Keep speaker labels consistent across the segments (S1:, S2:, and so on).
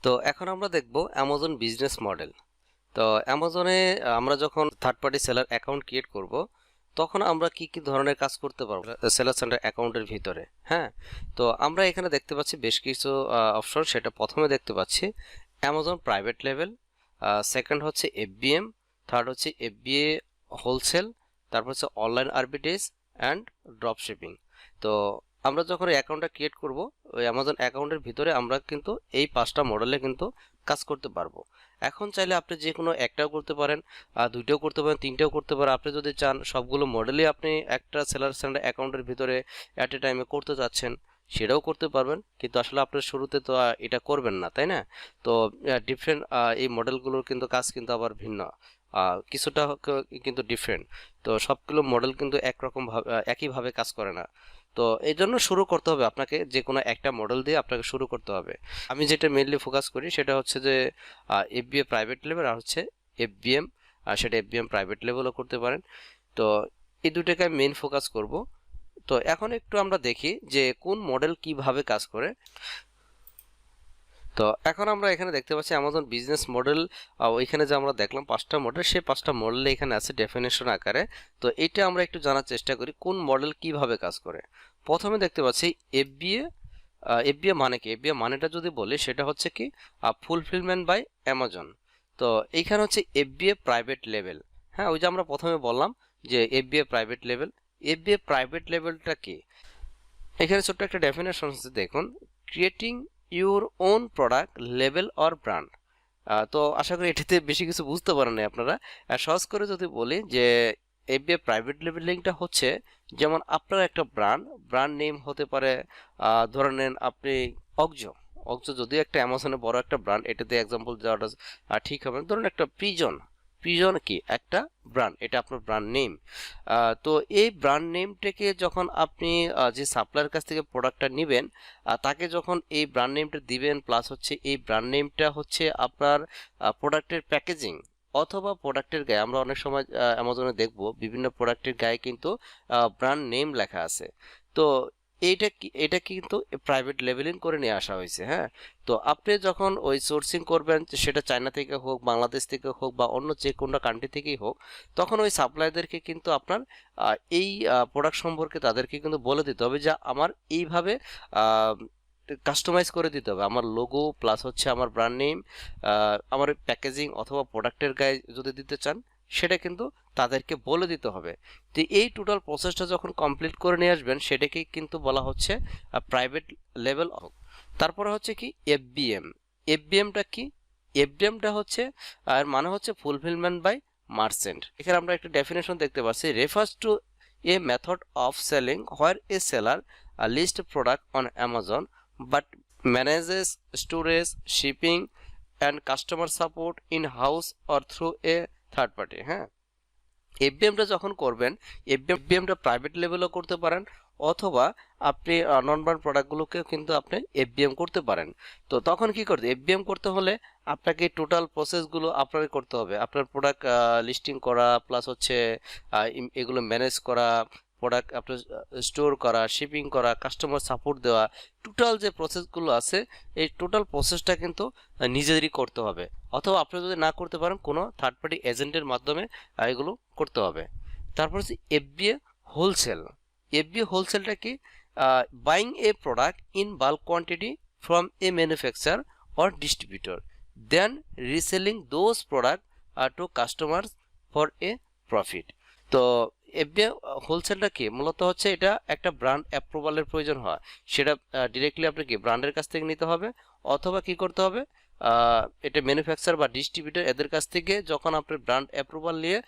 S1: তো এখন আমরা দেখব অ্যামাজন বিজনেস মডেল। তো অ্যামাজনে আমরা যখন third party seller account create করব তখন আমরা কি কি ধরনের কাজ করতে পারবো সেলার সেন্টার অ্যাকাউন্টের ভিতরে। হ্যাঁ, তো আমরা এখানে দেখতে পাচ্ছি বেশ কিছু অপশন। সেটা প্রথমে দেখতে পাচ্ছি অ্যামাজন প্রাইভেট লেভেল, সেকেন্ড হচ্ছে এফবিএম, থার্ড হচ্ছে এফবিএ হোলসেল, তারপর হচ্ছে online arbitrage and drop shipping. তো আমরা যখন অ্যাকাউন্টটা ক্রিয়েট করব ওই অ্যামাজন অ্যাকাউন্টের ভিতরে আমরা কিন্তু এই 5টা মডেলে কিন্তু কাজ করতে পারবো। এখন চাইলে আপনি যে কোনো একটাও করতে পারেন, দুইটাও করতে পারেন, তিনটাও করতে পারেন। আপনি যদি চান সবগুলো মডেলই আপনি একটা সেলার সেন্টার অ্যাকাউন্টের ভিতরে অ্যাট এ টাইমে করতে চাচ্ছেন সেটাও করতে পারবেন, কিন্তু আসলে আপনার শুরুতে তো এটা করবেন না, তাই না? তো ডিফারেন্ট এই মডেলগুলোর কিন্তু কাজ কিন্তু আবার ভিন্ন, কিছুটা কিন্তু ডিফারেন্ট। তো সবগুলো মডেল কিন্তু একরকম ভাবে একইভাবে কাজ করে না। তো এই জন্য শুরু করতে হবে আপনাকে যে কোনো একটা মডেল দিয়ে আপনাকে শুরু করতে হবে। আমি যেটা মেইনলি ফোকাস করি সেটা হচ্ছে যে এফবিএ প্রাইভেট লেভেল আর হচ্ছে এফবিএম, সেটা এফবিএম প্রাইভেট লেভেলও করতে পারেন। তো এই দুটাকে আমি মেইন ফোকাস করব। তো এখন একটু আমরা দেখি যে কোন মডেল কিভাবে কাজ করে। তো এখন আমরা এখানে দেখতে পাচ্ছি অ্যামাজন বিজনেস মডেল। ওইখানে যে আমরা দেখলাম 5টা মডেল, সেই 5টা মডেল এখানে আছে ডেফিনেশন আকারে। তো এটা আমরা একটু জানার চেষ্টা করি কোন মডেল কিভাবে কাজ করে। প্রথমে দেখতে পাচ্ছি এফবিএ। এফবিএ মানে কি? এফবিএ মানেটা যদি বলি সেটা হচ্ছে কি ফুলফিলমেন্ট বাই অ্যামাজন। তো এইখানে হচ্ছে এফবিএ প্রাইভেট লেভেল। হ্যাঁ, ওই যে আমরা প্রথমে বললাম যে FBA private level. FBA private লেভেলটা কি? এখানে ছোট্ট একটা ডেফিনেশন আছে, দেখুন, creating your own product level or brand. তো আশা করি এটাতে বেশি কিছু বুঝতে পারেন না আপনারা। সহজ করে যদি বলি যে এফবিএ প্রাইভেট লেভেলিংটা হচ্ছে যেমন আপনার একটা ব্র্যান্ড নেম হতে পারে, ধরে নেন আপনি অক্স। অক্স যদিও একটা অ্যামাজনে বড় একটা ব্র্যান্ড, এটাতে এক্সাম্পল দেওয়াটা ঠিক হবে না। ধরুন একটা পিজন। পিজন কি একটা ব্র্যান্ড, এটা আপনার ব্র্যান্ড নেম। তো এই ব্র্যান্ড নেমটাকে যখন আপনি যে সাপ্লায়ার কাছ থেকে প্রোডাক্টটা নেবেন তাকে যখন এই ব্র্যান্ড নেমটা দিবেন, প্লাস হচ্ছে এই ব্র্যান্ড নেমটা হচ্ছে আপনার প্রোডাক্টের প্যাকেজিং অথবা প্রোডাক্টের গায়ে। আমরা অনেক সময় অ্যামাজনে দেখব বিভিন্ন প্রোডাক্টের গায়ে কিন্তু ব্র্যান্ড নেম লেখা আছে। তো এটা কিন্তু প্রাইভেট লেভেলিং করে নিয়ে আসা হয়েছে। হ্যাঁ, তো আপনি যখন ওই সোর্সিং করবেন, সেটা চায়না থেকে হোক, বাংলাদেশ থেকে হোক, বা অন্য যে কোনো কান্ট্রি থেকেই হোক, তখন ওই সাপ্লাইদেরকে কিন্তু আপনার এই প্রোডাক্ট সম্পর্কে তাদেরকে কিন্তু বলে দিতে হবে যে আমার এইভাবে কাস্টমাইজ করে দিতে হবে। আমার লোগো প্লাস হচ্ছে আমার ব্র্যান্ড নেম, আমার প্যাকেজিং অথবা প্রোডাক্টের গায়ে যদি দিতে চান সেটা কিন্তু তাদেরকে বলে দিতে হবে। তো এই টোটাল প্রসেসটা যখন কমপ্লিট করে নিয়ে আসবেন সেটাকেই কিন্তু বলা হচ্ছে প্রাইভেট লেভেল। তারপরে হচ্ছে কি এফবিএম। এফবিএমটা কি? এফবিএমটা হচ্ছে আর মানে হচ্ছে ফুলফিলমেন্ট বাই মার্চেন্ট। এখানে আমরা একটা ডেফিনেশন দেখতে পাচ্ছি, refers to a method of selling where a seller list product on Amazon but manages storage, shipping and customer support in house or through a third party. হ্যাঁ, এফবিএমটা যখন করবেন, এফবিএমটা private লেভেলও করতে পারেন অথবা আপনি নন ব্র্যান্ড প্রোডাক্টগুলোকেও কিন্তু আপনি এফবিএম করতে পারেন। তো তখন কি করতে? এফবিএম করতে হলে আপনাকে টোটাল প্রসেসগুলো আপনাকে করতে হবে। আপনার প্রোডাক্ট লিস্টিং করা, প্লাস হচ্ছে এগুলো ম্যানেজ করা, প্রোডাক্ট আপনার স্টোর করা, শিপিং করা, কাস্টমার সাপোর্ট দেওয়া, টোটাল যে প্রসেসগুলো আছে এই টোটাল প্রসেসটা কিন্তু নিজেদেরই করতে হবে। অথবা আপনি যদি না করতে পারেন কোনো থার্ড পার্টি এজেন্টের মাধ্যমে এগুলো করতে হবে। তারপর হচ্ছে এফবিএ হোলসেল। এফবিএ হোলসেলটা কি? Buying a product in bulk quantity from a manufacture or distributor, then reselling those product to customer for a profit. তো এফবিএ হোলসেলটা কি? মূলত হচ্ছে এটা একটা ব্র্যান্ড অ্যাপ্রুভালের প্রয়োজন হয়। সেটা ডিরেক্টলি আপনি কি ব্র্যান্ডের কাছ থেকে নিতে হবে, অথবা কি করতে হবে, এটা ম্যানুফ্যাকচার বা ডিস্ট্রিবিউটর এদের কাছ থেকে যখন আপনি ব্র্যান্ড অ্যাপ্রুভাল নিয়ে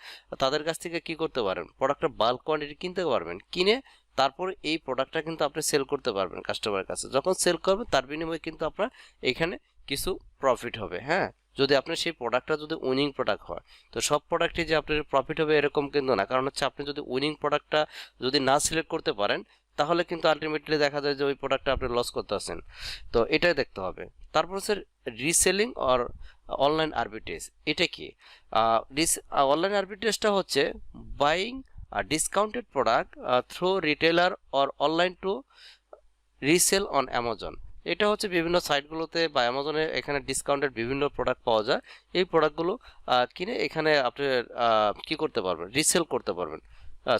S1: তাদের কাছ থেকে কি করতে পারেন, প্রোডাক্টের বাল্ক কোয়ান্টিটি কিনতে পারবেন। কিনে তারপর এই প্রোডাক্টটা কিন্তু আপনি সেল করতে পারবেন কাস্টমারের কাছে। যখন সেল করবেন তার বিনিময়ে কিন্তু আপনার এখানে কিছু প্রফিট হবে। হ্যাঁ, যদি আপনার সেই প্রোডাক্টটা যদি উইনিং প্রোডাক্ট হয়, তো সব প্রোডাক্টে যে আপনার প্রফিট হবে এরকম কিন্তু না। কারণ হচ্ছে আপনি যদি উইনিং প্রোডাক্টটা যদি না সিলেক্ট করতে পারেন তাহলে কিন্তু আলটিমেটলি দেখা যায় যে ওই প্রোডাক্টটা আপনি লস করতে আছেন। তো এটাই দেখতে হবে। তারপর হচ্ছে রিসেলিং অর অনলাইন আরবিট্রেজ। এটা কি? অনলাইন আরবিট্রেজটা হচ্ছে buying discounted product through retailer or online to resell on Amazon. এটা হচ্ছে বিভিন্ন সাইটগুলোতে বা অ্যামাজনে এখানে ডিসকাউন্টেড বিভিন্ন প্রোডাক্ট পাওয়া যায়। এই প্রোডাক্টগুলো কিনে এখানে আপনি কি করতে পারবেন, রিসেল করতে পারবেন।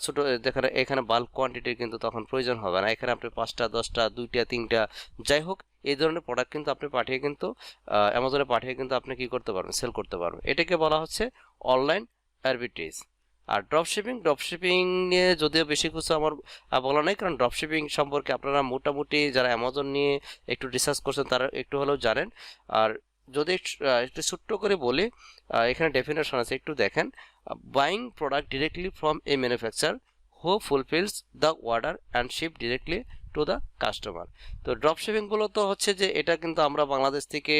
S1: ছোট যেখানে এখানে বাল্ক কোয়ান্টিটির কিন্তু তখন প্রয়োজন হবে না, এখানে আপনি 5টা 10টা 2টা 3টা যাই হোক এই ধরনের প্রোডাক্ট কিন্তু আপনি পাঠিয়ে কিন্তু অ্যামাজনে পাঠিয়ে কিন্তু আপনি কি করতে পারবেন, সেল করতে পারবেন। এটাকে বলা হচ্ছে অনলাইন আরবিট্রেজ। আর ড্রপশিপিং নিয়ে যদিও বেশি কিছু আমার বলা নাই, কারণ ড্রপশিপিং সম্পর্কে আপনারা মোটামুটি যারা অ্যামাজন নিয়ে একটু রিসার্চ করছেন তারা একটু হলেও জানেন। আর যদি একটু ছোট্ট করে বলি, এখানে ডেফিনেশন আছে, একটু দেখেন। Buying product directly from a manufacture who fulfills the order and ship directly to the customer. তো ড্রপশিপিং মূলত হচ্ছে যে এটা কিন্তু আমরা বাংলাদেশ থেকে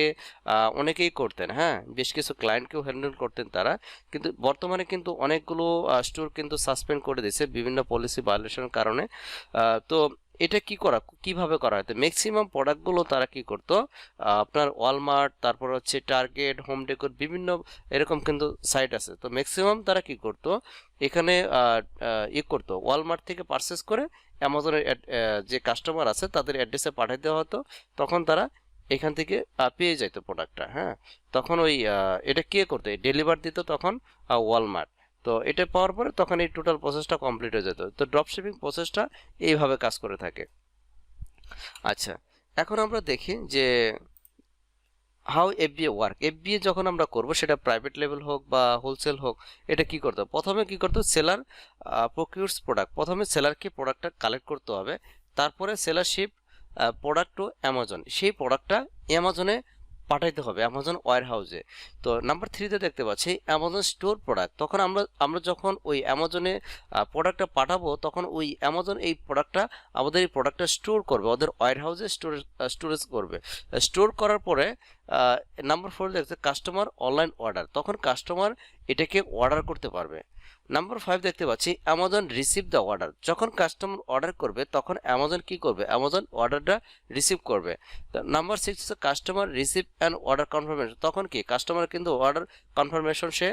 S1: অনেকেই করতেন, হ্যাঁ, বেশ কিছু ক্লায়েন্টকেও হ্যান্ডেল করতেন তারা, কিন্তু বর্তমানে কিন্তু অনেকগুলো স্টোর কিন্তু সাসপেন্ড করে দিয়েছে বিভিন্ন পলিসি ভায়োলেশনের কারণে। তো এটা কিভাবে করা হয়, তো ম্যাক্সিমাম প্রোডাক্টগুলো তারা কি করতো, আপনার ওয়ালমার্ট, তারপর হচ্ছে টার্গেট, হোম ডেকোর, বিভিন্ন এরকম কিন্তু সাইট আছে। তো ম্যাক্সিমাম তারা কি করতো, এখানে করতো ওয়ালমার্ট থেকে পারচেস করে অ্যামাজনের যে কাস্টমার আছে তাদের অ্যাড্রেসে পাঠিয়ে দেওয়া হতো, তখন তারা এখান থেকে পেয়ে যেত প্রোডাক্টটা। হ্যাঁ, তখন ওই এটা কে করতো, ডেলিভার দিত তখন ওয়ালমার্ট। তো এটা পাওয়ার পরে তখন এই টোটাল প্রসেসটা কমপ্লিট হয়ে যেত। তো ড্রপ শিপিং প্রসেসটা এইভাবে কাজ করে থাকে। আচ্ছা, এখন আমরা দেখি যে হাউ এফবিএ ওয়ার্ক। এফবিএ যখন আমরা করব, সেটা প্রাইভেট লেভেল হোক বা হোলসেল হোক, এটা কি করতে হবে, প্রথমে কি করতে হবে, সেলার প্রকিউরস প্রোডাক্ট, প্রথমে সেলারকে প্রোডাক্টটা কালেক্ট করতে হবে, তারপরে সেলারশিপ প্রোডাক্ট টু অ্যামাজন, সেই প্রোডাক্টটা অ্যামাজনে পাঠাইতে হবে, অ্যামাজন ওয়্যার হাউসে। তো নাম্বার 3তে দেখতে পাচ্ছি অ্যামাজন স্টোর প্রোডাক্ট। তখন আমরা যখন ওই অ্যামাজনে প্রোডাক্টটা পাঠাবো, তখন ওই অ্যামাজন এই প্রোডাক্টটা আমাদের এই প্রোডাক্টটা স্টোর করবে, ওদের ওয়্যার হাউসে স্টোরেজ করবে। স্টোর করার পরে নাম্বার 4 দেখতে কাস্টমার অনলাইন অর্ডার, তখন কাস্টমার এটাকে অর্ডার করতে পারবে। নাম্বার 5 দেখতে পাচ্ছি অ্যামাজন রিসিভ দ্য অর্ডার, যখন কাস্টমার অর্ডার করবে তখন অ্যামাজন কি করবে, অ্যামাজন অর্ডারটা রিসিভ করবে। নাম্বার 6 হচ্ছে customer receive and order confirmation, তখন কি কাস্টমার কিন্তু অর্ডার কনফার্মেশন সে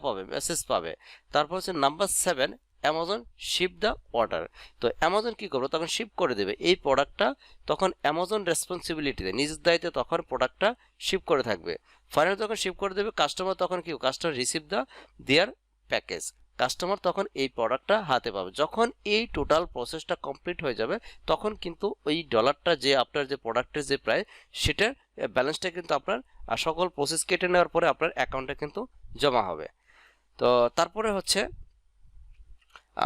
S1: পাবে, মেসেজ পাবে। তারপর হচ্ছে number 7 Amazon ship the order, তো অ্যামাজন কি করবে, তখন শিপ করে দেবে এই প্রোডাক্টটা, তখন অ্যামাজন রেসপন্সিবিলিটিতে নিজের দায়িত্বে তখন প্রোডাক্টটা শিপ করে থাকবে। ফাইনালি যখন শিপ করে দেবে কাস্টমার, তখন কি customer receive the their package, customer তখন এই প্রোডাক্টটা হাতে পাবে। যখন এই টোটাল প্রসেসটা কমপ্লিট হয়ে যাবে, তখন কিন্তু ওই ডলারটা যে আপনার যে প্রোডাক্টের যে প্রাইস, সেটার ব্যালেন্সটা কিন্তু আপনার সকল প্রসেস কেটে নেওয়ার পরে আপনার অ্যাকাউন্টে কিন্তু জমা হবে। তো তারপরে হচ্ছে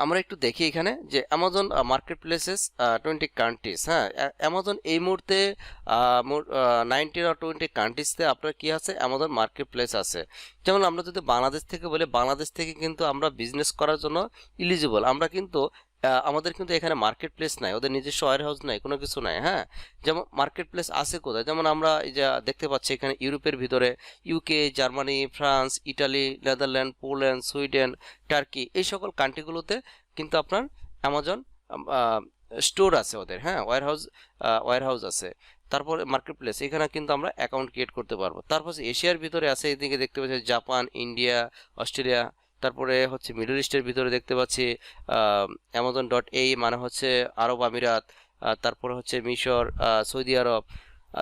S1: আমরা একটু দেখি এখানে যে অ্যামাজন মার্কেট প্লেসেস 20 কান্ট্রিজ। হ্যাঁ, অ্যামাজন এই মুহূর্তে 19 or 20 কান্ট্রিজতে আপনার কি আছে, অ্যামাজন মার্কেট প্লেস আছে। যেমন আমরা যদি বাংলাদেশ থেকে বলি, বাংলাদেশ থেকে কিন্তু আমরা বিজনেস করার জন্য ইলিজিবল, আমরা কিন্তু আমাদের কিন্তু এখানে মার্কেট প্লেস নাই, ওদের নিজস্ব ওয়্যার হাউস নাই, কোনো কিছু নাই। হ্যাঁ, যেমন মার্কেট প্লেস আছে কোথায়, যেমন আমরা এই যে দেখতে পাচ্ছি এখানে ইউরোপের ভিতরে UK, Germany, France, Italy, Netherland, Poland, Sweden, turkey, এই সকল কান্ট্রিগুলোতে কিন্তু আপনার অ্যামাজন স্টোর আছে ওদের। হ্যাঁ, ওয়্যার হাউস আছে। তারপরে মার্কেট প্লেস, এখানে কিন্তু আমরা অ্যাকাউন্ট ক্রিয়েট করতে পারবো। তারপর এশিয়ার ভিতরে আছে, এদিকে দেখতে পাচ্ছি জাপান, ইন্ডিয়া, অস্ট্রেলিয়া। তারপরে হচ্ছে মিডল ইস্টের ভিতরে দেখতে পাচ্ছি amazon.ai মানে হচ্ছে আরব আমিরাত, তারপরে হচ্ছে মিশর, সৌদি আরব।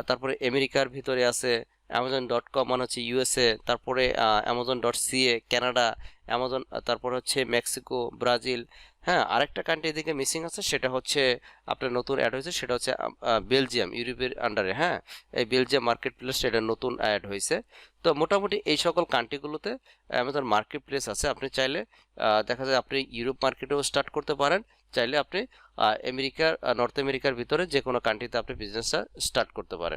S1: তারপরে আমেরিকার ভিতরে আছে amazon.com মানে হচ্ছে ইউএসএ, তারপরে amazon.ca কানাডা, অ্যামাজন, তারপর হচ্ছে মেক্সিকো, ব্রাজিল। হ্যাঁ, আরেকটা কান্ট্রি এদিকে মিসিং আছে, সেটা হচ্ছে আপনার নতুন অ্যাড হয়েছে, সেটা হচ্ছে বেলজিয়াম, ইউরোপের আন্ডারে। হ্যাঁ, এই বেলজিয়াম মার্কেট প্লেস এটা নতুন অ্যাড হয়েছে। তো মোটামুটি এই সকল কান্ট্রিগুলোতে আমাদের মার্কেট প্লেস আছে। আপনি চাইলে দেখা যায় আপনি ইউরোপ মার্কেটেও স্টার্ট করতে পারেন, চাইলে আপনি নর্থ আমেরিকার ভিতরে যে কোনো কান্ট্রিতে আপনি বিজনেসটা স্টার্ট করতে পারেন।